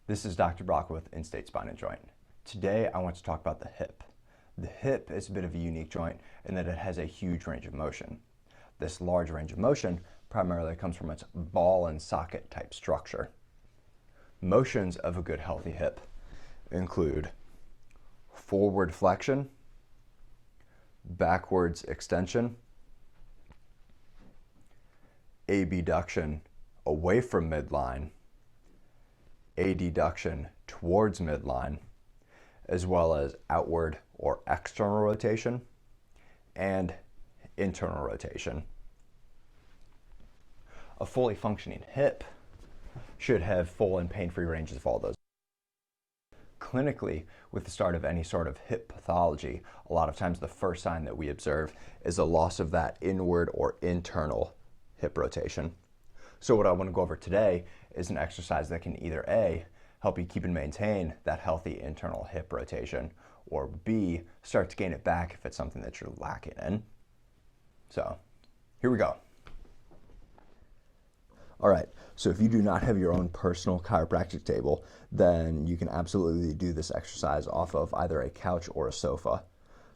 This is Dr. Brauchla with In-State Spine and Joint. Today I want to talk about the hip. The hip is a bit of a unique joint in that it has a huge range of motion. This large range of motion primarily comes from its ball and socket type structure. Motions of a good healthy hip include forward flexion, backwards extension, abduction away from midline, adduction towards midline, as well as outward or external rotation and internal rotation. A fully functioning hip should have full and pain-free ranges of all those. Clinically, with the start of any sort of hip pathology, a lot of times the first sign that we observe is a loss of that inward or internal hip rotation. So what I want to go over today is an exercise that can either A, help you keep and maintain that healthy internal hip rotation, or B, start to gain it back if it's something that you're lacking in. So here we go. All right, so if you do not have your own personal chiropractic table, then you can absolutely do this exercise off of either a couch or a sofa.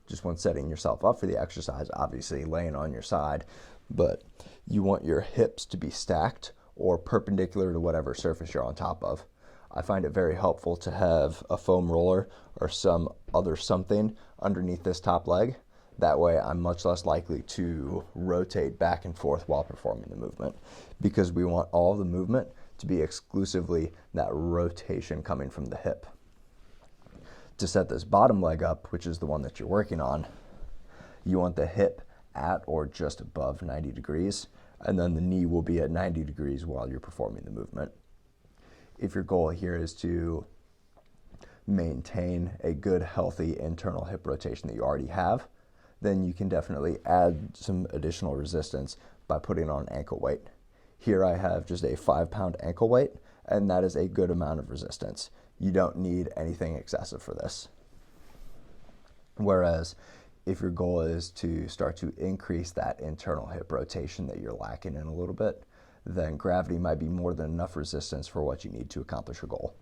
Just when setting yourself up for the exercise, obviously laying on your side, but you want your hips to be stacked or perpendicular to whatever surface you're on top of. I find it very helpful to have a foam roller or some other something underneath this top leg. That way I'm much less likely to rotate back and forth while performing the movement, because we want all the movement to be exclusively that rotation coming from the hip. To set this bottom leg up, which is the one that you're working on, you want the hip at or just above 90 degrees, and then the knee will be at 90 degrees while you're performing the movement. If your goal here is to maintain a good, healthy internal hip rotation that you already have, then you can definitely add some additional resistance by putting on ankle weight. Here I have just a 5-pound ankle weight, and that is a good amount of resistance. You don't need anything excessive for this. Whereas if your goal is to start to increase that internal hip rotation that you're lacking in a little bit, then gravity might be more than enough resistance for what you need to accomplish your goal.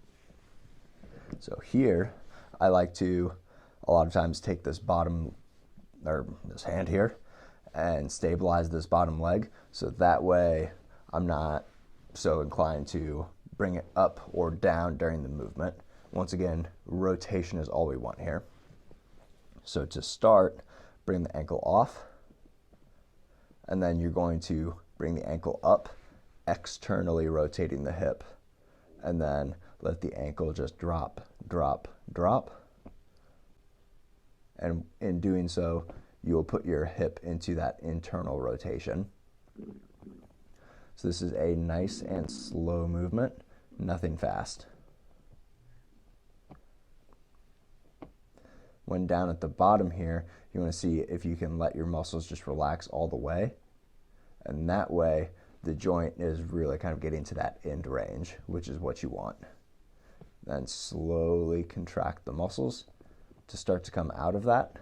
So here, I like to a lot of times take this this hand here and stabilize this bottom leg, so that way I'm not so inclined to bring it up or down during the movement. Once again, rotation is all we want here. So to start, bring the ankle off, and then you're going to bring the ankle up, externally rotating the hip, and then let the ankle just drop, drop, drop. And in doing so, you will put your hip into that internal rotation. So this is a nice and slow movement, nothing fast. When down at the bottom here, you want to see if you can let your muscles just relax all the way. And that way, the joint is really kind of getting to that end range, which is what you want. Then slowly contract the muscles to start to come out of that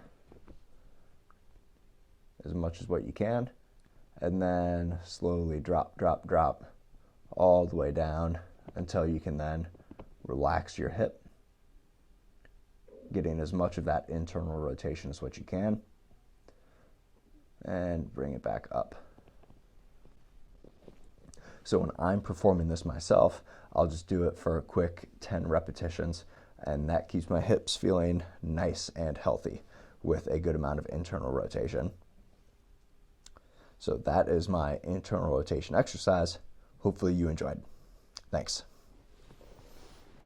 as much as what you can. And then slowly drop, drop, drop all the way down until you can then relax your hip, getting as much of that internal rotation as what you can, and bring it back up. So when I'm performing this myself, I'll just do it for a quick 10 repetitions, and that keeps my hips feeling nice and healthy with a good amount of internal rotation. So that is my internal rotation exercise. Hopefully you enjoyed. Thanks.